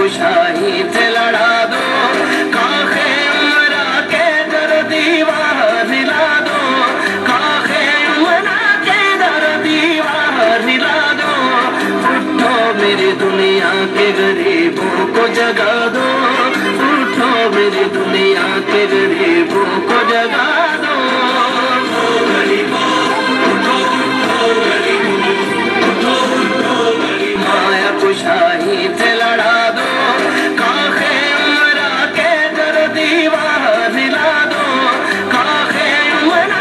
कुशाही से लड़ा दो, काखे उमरा के दर दीवार हिला दो, काखे उमरा के दर दीवार हिला दो। उठो मेरी दुनिया के गरीबों को जगा दो, उठो मेरी दुनिया के गरीबों को जगा दो। माया कुशाही से लड़ा दो, काखे उमरा के दर दीवार हिला दो, काखे उमरा।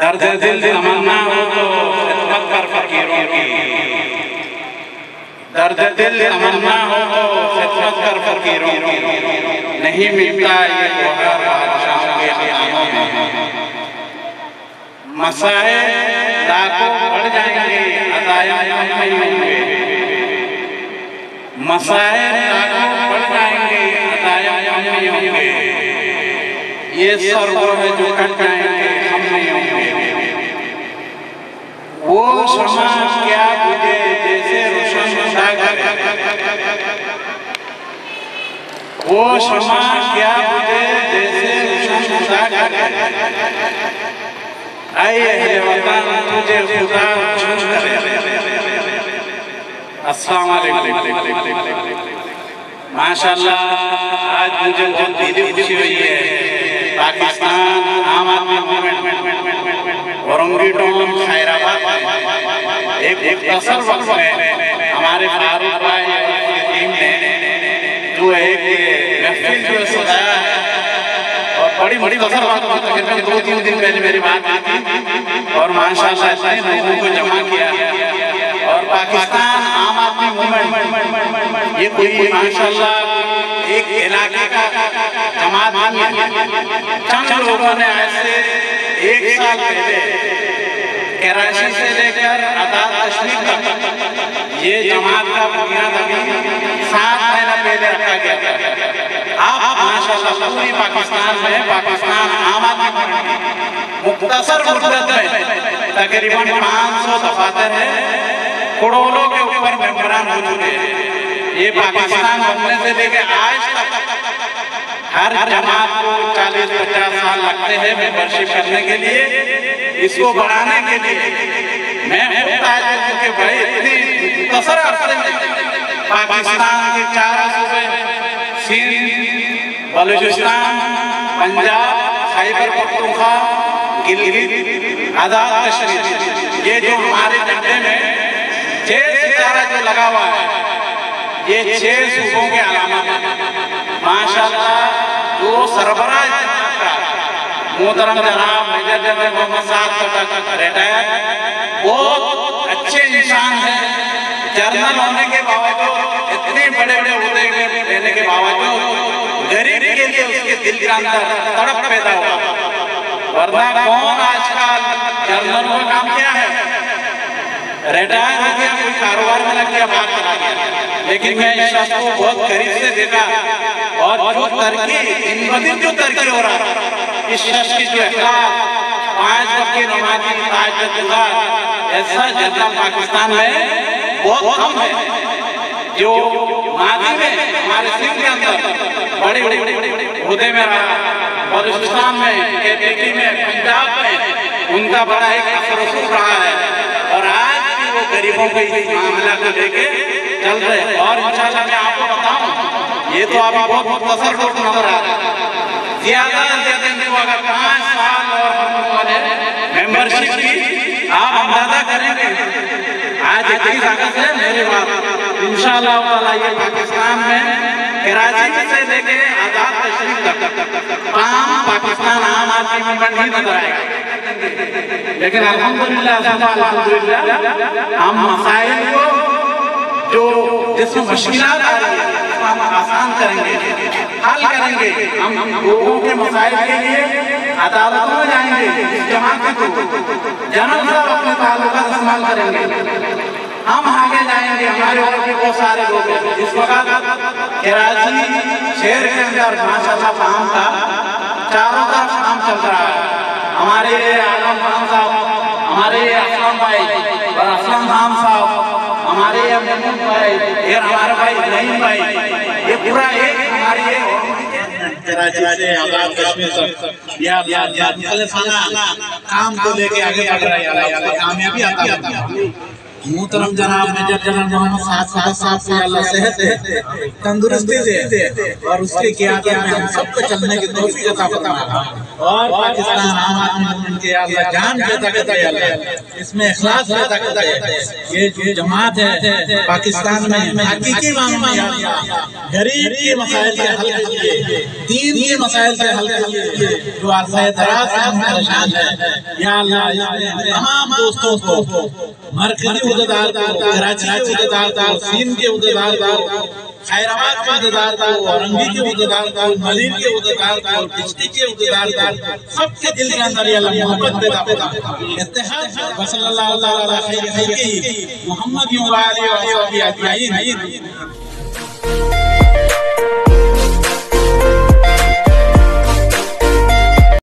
दर्द दिल तमन्ना हो तो खिदमत कर फकीरों की, दर्द दिल तमन्ना हो तो खिदमत कर फकीरों की, नहीं मिलता ये गोहर बादशाहों के खजानों में। मसाए लाखों बढ़ जाएंगे अदाया कम नहीं होंगे, मसाए लाखों बढ़ जाएंगे अदाया कम नहीं होंगे। ये सर वो है जो कट जाएंगे हम नहीं होंगे। वो शमा क्या बुझे जैसे रोशन सागर, वो शमा क्या बुझे जैसे रोशन सागर। आए अहले वतन तुझे खुदा खुश करे। अस्सलाम वालेकुम। माशाअल्लाह आज मुझे बहुत दिली खुशी हुई है। पाकिस्तान आम आदमी मूवमेंट औरंगी टाउन खैराबाद एक मुख्तसर वक्त में हमारे फारूक भाई और टीम ने जो एक महफिल जो सजाया है और बड़ी मुख्तसर बात तकरीबन 2-3 दिन पहले मेरी बात की थी और माशाअल्लाह इतने लोगों को जमा किया। और पाकिस्तान आम आदमी मूवमेंट ये कोई माशाअल्लाह एक इलाके का जमात नहीं है। चंद लोगों ने आज से 1 साल पहले कराची से लेकर आजाद कश्मीर तक ये जमात का बुनियाद अभी 7 महीना पहले रखा गया था। आप माशाअल्लाह पूरी पाकिस्तान में पाकिस्तान आम आदमी पार्टी मुख्तसर मुद्दत में तकरीबन 500 दफातर है, करोड़ों के ऊपर मेंबरान हो चुके हैं। ये पाकिस्तान बनने से लेकर आज तक हर जमात को 40-50 साल लगते हैं मेंबरशिप करने के लिए। इसको बढ़ाने के लिए मैं मुहताज हूं कि भाई इतनी मुख्तसर अरसे में पाकिस्तान के 4 सूबे सिंध, बलूचिस्तान, पंजाब, खैबर पख्तूनख्वा, गिलगित, आजाद कश्मीर, ये जो हमारे झंडे में 6 सितारा जो लगा हुआ है ये 6 सूबों के अलावा माशाअल्लाह जो सरबराह मोहतरम जनाब मेजर जनरल मोहम्मद साहब रिटायर बहुत अच्छे इंसान हैं। जनरल होने के बावजूद इतने बड़े-बड़े ओहदे में रहने के बावजूद गरीब के लिए उसके दिल के अंदर तड़प पैदा हुआ। वरना कौन आजकल जनरल का काम क्या है, रिटायर हो गया कोई कारोबार में लग गया बाहर चला गया। लेकिन मैं इस शख्स को बहुत करीब से देखा और जो तरक्की इन जो तरक्की हो रहा है इस शख्स की जो अखलाक 5 वक्त की नमाजी ताजदार ऐसा जनरल पाकिस्तान में बहुत कम है। जो माजी में हमारे सिंध के अंदर बड़े बड़े ओहदे में रहा, बलूचिस्तान में, केपीटी में, पंजाब में उनका बड़ा एक असर रसूख रहा है और आज भी वो गरीबों के इस मामला को लेके चल रहे। और इंशाल्लाह मैं आपको बताऊं ये तो अभी बहुत मुख्तसर लोग नजर आ रहे हैं। ज्यादा से ज्यादा इनको अगर 5 साल और हम लोगों ने मेंबरशिप की आप अंदाजा करेंगे आज इतनी ताकत है मेरे बात इंशाल्लाह ताला ये पाकिस्तान में कराची से लेके आजाद कश्मीर तक तमाम पाकिस्तान आम आदमी मूवमेंट ही नजर आएगा। लेकिन अल्हम्दुलिल्लाह हम मसाइल को जो जिसमें मुश्किलात आ रही है हम आसान करेंगे, हल करेंगे। हम लोगों के मसाइल के लिए अदालतों में जाएंगे, जमात के जनरल साहब अपने ताल्लुकात इस्तेमाल करेंगे, हम आगे जाएंगे, हमारे और भी बहुत सारे लोग हैं। इस वक्त कराची शहर के अंदर माशाल्लाह काम का चारों तरफ काम चल रहा है। हमारे आलम खान साहब, हमारे असलम भाई और असलम खान साहब, हमारे मेमून भाई, ये हमारे भाई नईम भाई, ये पूरा एक हमारी कराची से आजाद कश्मीर तक या काम को लेके आगे बढ़ रहा है। अल्लाह कामयाबी अता फरमाए। मोहतरम जनाब मेजर जनरल मोहम्मद साहब से अल्लाह सेहत दे, तंदुरुस्ती दे और उसके क़यादत में हम सबको चलने की तौफीक अता फरमाए। और पाकिस्तान आम आदमी मूवमेंट के अल्लाह जान पैदा करता है, इसमें इखलास पैदा करता है। ये जो जमात है पाकिस्तान में हकीकी मायने में गरीब के मसाइल के हल के लिए, दीन के मसाइल के हल के लिए जो अरसा दराज से हम परेशान है, या अल्लाह तमाम दोस्तों को, मरकजी उहदेदार को, कराची के उहदेदार को, सींध के उहदेदार को, खैराबाद के उहदेदार को, औरंगी के उहदेदार को, मलीन के उहदेदार को, डिस्ट्रिक्ट के उहदेदार को, सबके दिल के अंदर ये अल्लाह मोहब्बत पैदा इत्तेहाद सल्लल्लाहु अलैहि वसल्लम मोहम्मद व आलिहि व सहाबिही अजमईन।